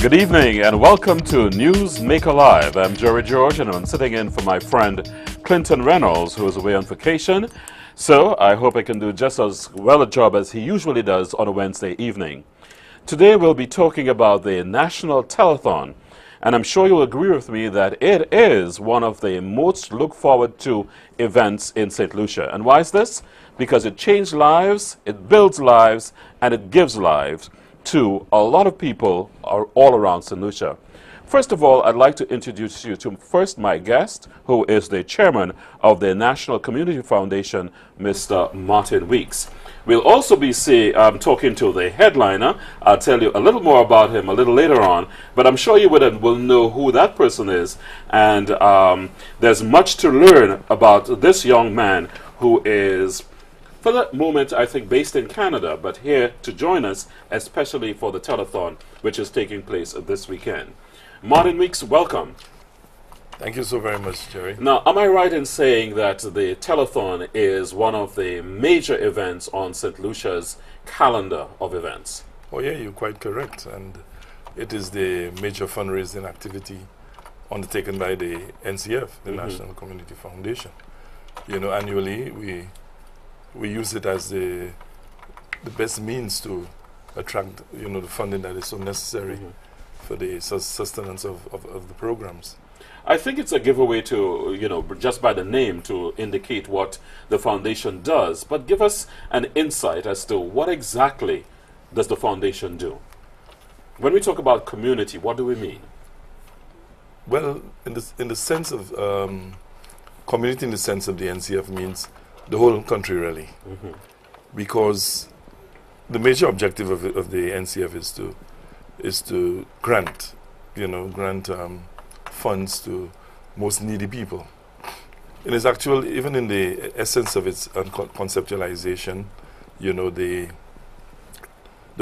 Good evening and welcome to News Maker Live. I'm Jerry George and I'm sitting in for my friend Clinton Reynolds, who is away on vacation. So I hope I can do just as well a job as he usually does on a Wednesday evening. Today we'll be talking about the National Telethon, and I'm sure you'll agree with me that it is one of the most looked forward to events in St. Lucia. And why is this? Because it changed lives, it builds lives, and it gives lives to a lot of people all around St. Lucia. First of all, I'd like to introduce you to first my guest, who is the chairman of the National Community Foundation, Mr. Martin Weeks. We'll also be talking to the headliner. I'll tell you a little more about him a little later on, but I'm sure you will know who that person is. And there's much to learn about this young man who is, for the moment, I think, based in Canada, but here to join us, especially for the telethon, which is taking place this weekend. Martin Weeks, welcome. Thank you so very much, Jerry. Now, am I right in saying that the telethon is one of the major events on St. Lucia's calendar of events? Oh yeah, you're quite correct. And it is the major fundraising activity undertaken by the NCF, the National Community Foundation. You know, annually we use it as the best means to attract, you know, the funding that is so necessary for the sustenance of the programs. I think it's a giveaway to, you know, just by the name to indicate what the foundation does, but give us an insight as to what exactly does the foundation do? When we talk about community, what do we mean? Well, in the sense of community, in the sense of the NCF means the whole country really, because the major objective of the NCF is to grant, you know, funds to most needy people. It is actual, even in the essence of its conceptualization, you know, the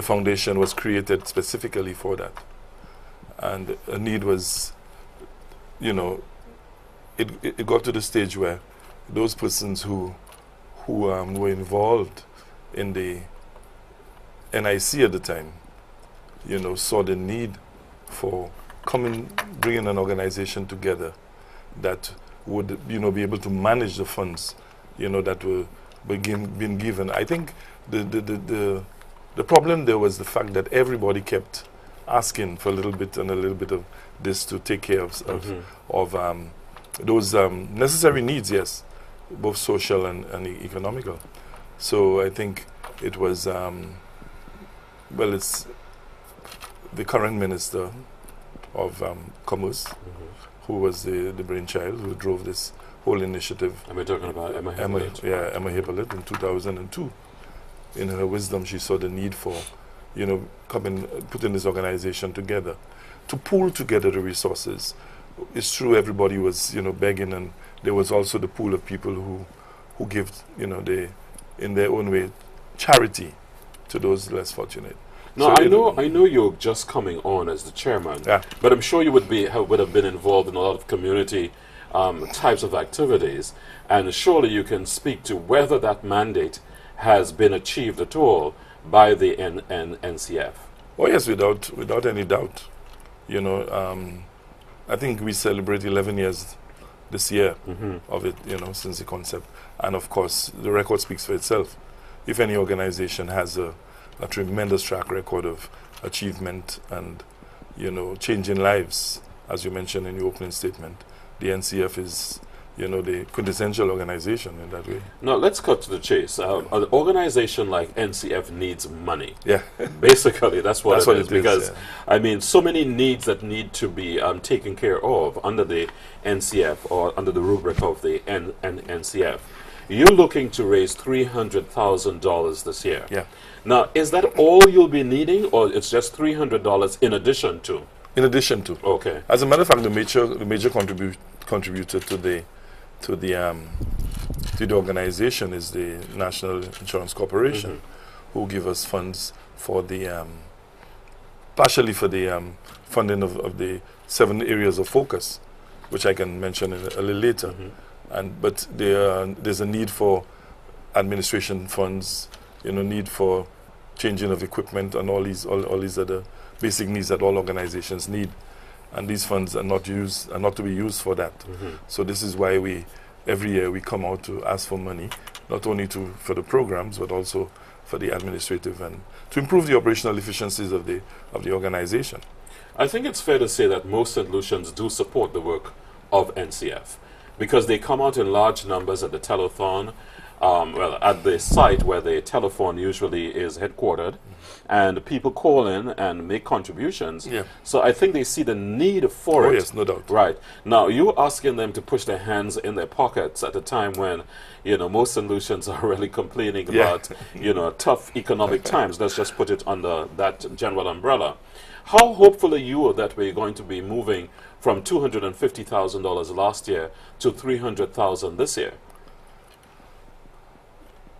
foundation was created specifically for that. And a need was, you know, it got to the stage where those persons who were involved in the NIC at the time, you know, saw the need for bringing an organization together that would, you know, be able to manage the funds, you know, that were being given. I think the problem there was the fact that everybody kept asking for a little bit and a little bit of this to take care of those necessary needs, yes, both social and economical. So I think it was, well, it's the current minister of Commerce, who was the brainchild, who drove this whole initiative. And we're talking about Emma Hippolyte. Emma Hippolyte in 2002. In her wisdom, she saw the need for, you know, putting this organization together, to pool together the resources. It's true everybody was, you know, begging, and there was also the pool of people who give, you know, in their own way, charity to those less fortunate. Now, So I know you're just coming on as the chairman, but I'm sure you would have been involved in a lot of community types of activities, and surely you can speak to whether that mandate has been achieved at all by the NCF. Oh yes, without any doubt. You know, I think we celebrate 11 years this year of it, you know, since the concept. And of course, the record speaks for itself. If any organization has a tremendous track record of achievement and, you know, changing lives, as you mentioned in your opening statement, the NCF is, you know, the quintessential organization in that way. Now, let's cut to the chase. An organization like NCF needs money. Yeah. Basically, that's what it is. Because, yeah. I mean, so many needs that need to be taken care of under the NCF or under the rubric of the NCF. You're looking to raise $300,000 this year. Yeah. Now, is that all you'll be needing, or it's just $300 in addition to? In addition to. Okay. As a matter of fact, the major contributor to the organization is the National Insurance Corporation, who give us funds for the partially for the funding of the 7 areas of focus, which I can mention a little later. But there's a need for administration funds, you know, need for changing of equipment and all these other basic needs that all organizations need. And these funds are not to be used for that. So this is why every year we come out to ask for money, not only for the programs, but also for the administrative and to improve the operational efficiencies of the organization. I think it's fair to say that most St. Lucians do support the work of NCF because they come out in large numbers at the telethon, at the site where the telephone usually is headquartered, and people call in and make contributions. Yeah. So I think they see the need for it. Oh yes, no doubt. Right. Now, you're asking them to push their hands in their pockets at a time when, most solutions are really complaining about, tough economic times. Let's just put it under that general umbrella. How hopeful are you that we're going to be moving from $250,000 last year to $300,000 this year?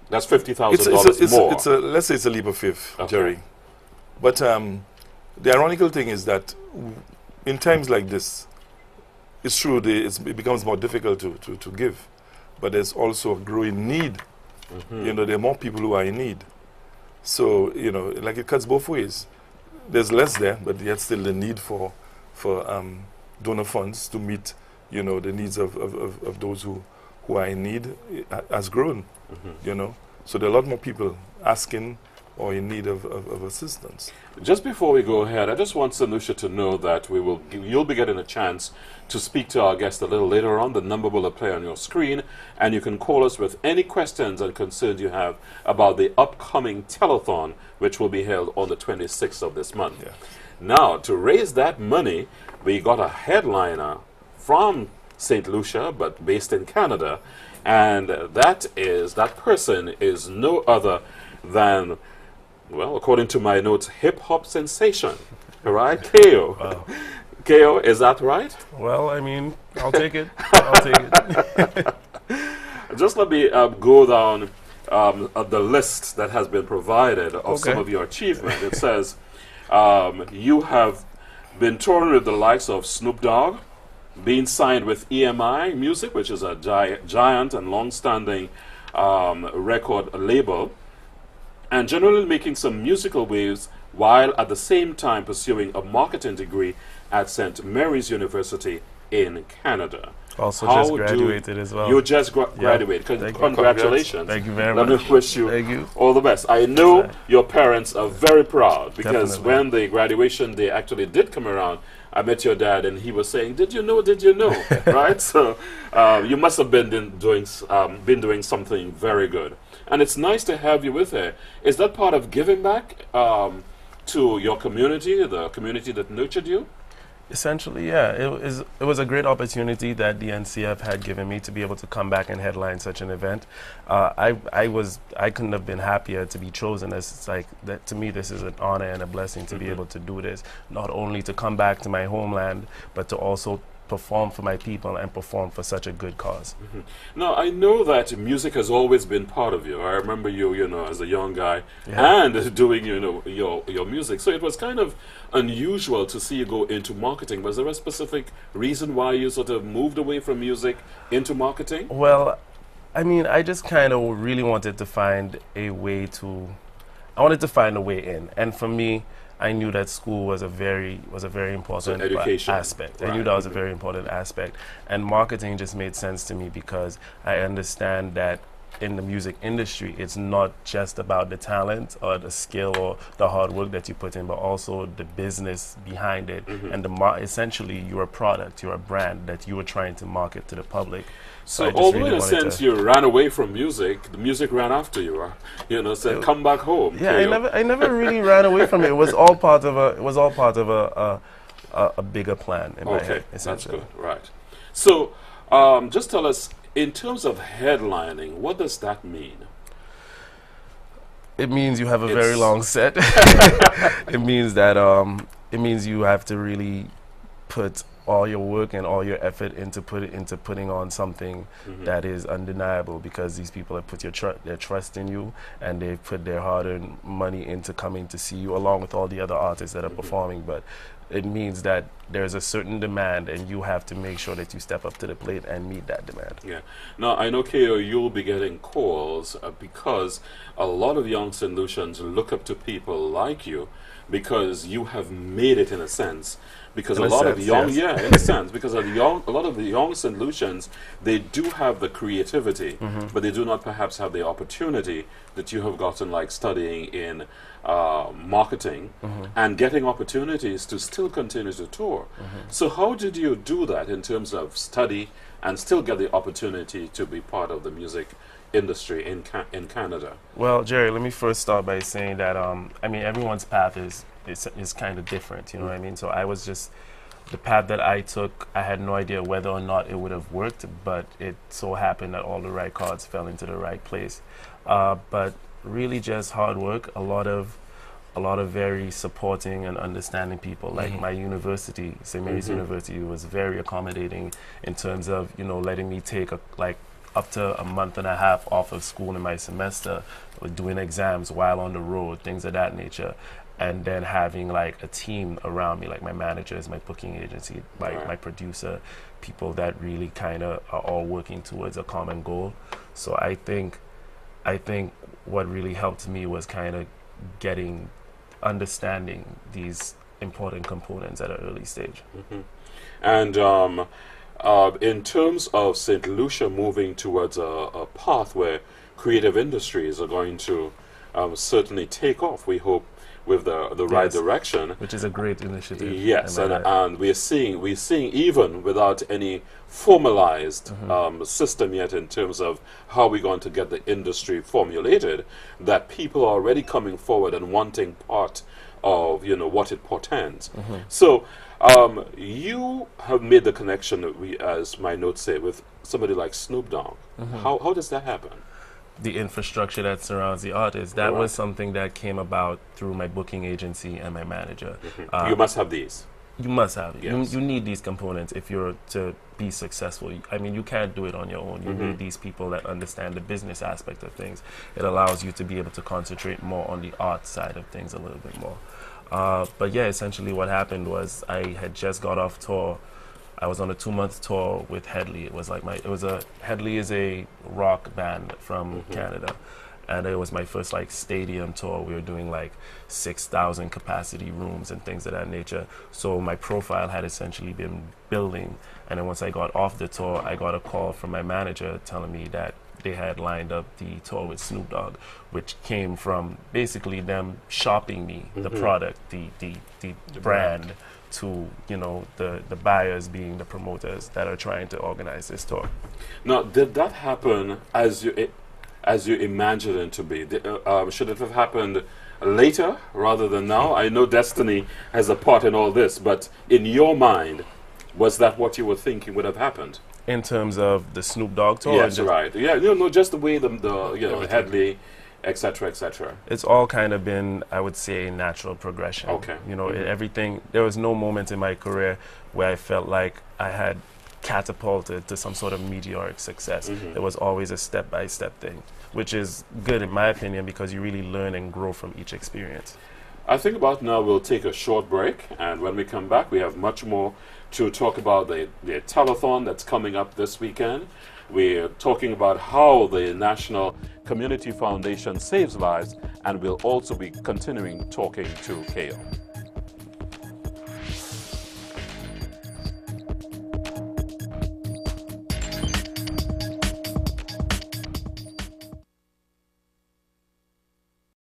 That's $50,000 more. Let's say it's a leap of faith, Okay. Jerry. But the ironical thing is that in times like this, it's true it becomes more difficult to give, but there's also a growing need. There are more people who are in need. So, like it cuts both ways. There's less there, but yet still the need for donor funds to meet, the needs of those who are in need has grown. So there are a lot more people asking or in need of assistance. Just before we go ahead, I just want St. Lucia to know that you'll be getting a chance to speak to our guest a little later on. The number will appear on your screen, and you can call us with any questions and concerns you have about the upcoming telethon, which will be held on the 26th of this month. Yeah. Now, to raise that money, we got a headliner from St. Lucia, but based in Canada, and that person is no other than, well, according to my notes, hip-hop sensation, right? Kayo. Wow. Kayo, is that right? Well, I mean, I'll take it. I'll take it. Just let me go down the list that has been provided of some Okay. of your achievement. It says you have been touring with the likes of Snoop Dogg, being signed with EMI Music, which is a giant and long-standing record label, and generally making some musical waves while at the same time pursuing a marketing degree at St. Mary's University in Canada. Also How just do graduated as well. You just graduated. Thank you. Congratulations. Thank you very Let much. me wish you, Thank you. all the best. I know Right. your parents are very proud because Definitely. when the graduation day actually did come around, I met your dad and he was saying, "Did you know? Did you know?" Right? So you must have been doing something very good, and it's nice to have you with her. Is that part of giving back to your community, the community that nurtured you? Essentially, yeah. It was a great opportunity that the NCF had given me to be able to come back and headline such an event. I couldn't have been happier to be chosen. It's like that to me. This is an honor and a blessing to be able to do this. Not only to come back to my homeland, but to also perform for my people and perform for such a good cause. Now, I know that music has always been part of you. I remember you, as a young guy, Yeah. and doing, your music. So it was kind of unusual to see you go into marketing. Was there a specific reason why you sort of moved away from music into marketing? Well, I mean, I just kind of really wanted to find a way in. And for me, I knew that school was a very important education. aspect. I Right. knew that was a very important aspect. And marketing just made sense to me because I understand that in the music industry, it's not just about the talent or the skill or the hard work that you put in, but also the business behind it. And essentially, you're a product, you're a brand that you are trying to market to the public. So I just although really in a wanted sense to- you ran away from music, the music ran after you, said, "Come back home." Yeah, Kayo. I never really ran away from it. It was all part of a bigger plan in my Okay, head, that's essentially. good. Right. So, just tell us, in terms of headlining, what does that mean? It means you have a very It's- long set. It means that it means you have to really put all your work and all your effort into putting on something that is undeniable, because these people have put their trust in you, and they've put their hard-earned money into coming to see you, along with all the other artists that are performing. But it means that there's a certain demand, and you have to make sure that you step up to the plate and meet that demand. Yeah. Now, I know, Kayo, you'll be getting calls because a lot of young St. Lucians look up to people like you, because you have made it, in a sense. Because In a a lot of sense, young, yes. yeah, in a sense, because a lot of the young St. Lucians, they do have the creativity, but they do not perhaps have the opportunity that you have gotten, like studying in marketing and getting opportunities to still continue to tour. So how did you do that in terms of study and still get the opportunity to be part of the music industry in Canada? Well, Jerry, let me first start by saying that I mean, everyone's path is kind of different, you know what I mean? So I was just, the path that I took, I had no idea whether or not it would have worked, but it so happened that all the right cards fell into the right place. But really just hard work, a lot of very supporting and understanding people. Like my university, St. Mary's University, was very accommodating in terms of, you know, letting me take up to a month and a half off of school in my semester, doing exams while on the road, things of that nature. And then having like a team around me, like my managers, my booking agency, my producer, people that really kind of are all working towards a common goal. So I think what really helped me was kind of understanding these important components at an early stage. And in terms of St. Lucia moving towards a path where creative industries are going to certainly take off, we hope, with the right direction, which is a great initiative. Yes, and we're seeing even without any formalized system yet in terms of how we're going to get the industry formulated, that people are already coming forward and wanting part of, you know, what it portends. So you have made the connection, as my notes say, with somebody like Snoop Dogg. How does that happen? The infrastructure that surrounds the artist, that was something that came about through my booking agency and my manager. You must have these. You must have it. Yes. You need these components if you're to be successful. I mean, you can't do it on your own. You need these people that understand the business aspect of things. It allows you to be able to concentrate more on the art side of things a little bit more. But yeah, essentially what happened was I had just got off tour. I was on a 2-month tour with Headley. Headley is a rock band from Canada, and it was my first like stadium tour. We were doing like 6,000 capacity rooms and things of that nature. So my profile had essentially been building, and then once I got off the tour, I got a call from my manager telling me that they had lined up the tour with Snoop Dogg, which came from basically them shopping me, the product, the brand, to, you know, the buyers being the promoters that are trying to organize this tour. Now, did that happen as you imagined it to be? Should it have happened later rather than now? I know destiny has a part in all this, but in your mind, was that what you were thinking would have happened? In terms of the Snoop Dogg tour? Yes, right. Yeah, no, just the way the Headley, etc., etc. It's all kind of been, I would say, a natural progression. Okay. You know, everything. There was no moment in my career where I felt like I had catapulted to some sort of meteoric success. It was always a step-by-step thing, which is good in my opinion, because you really learn and grow from each experience. I think about now we'll take a short break, and when we come back, we have much more to talk about the telethon that's coming up this weekend. We're talking about how the National Community Foundation saves lives, and we'll also be continuing talking to Kayo.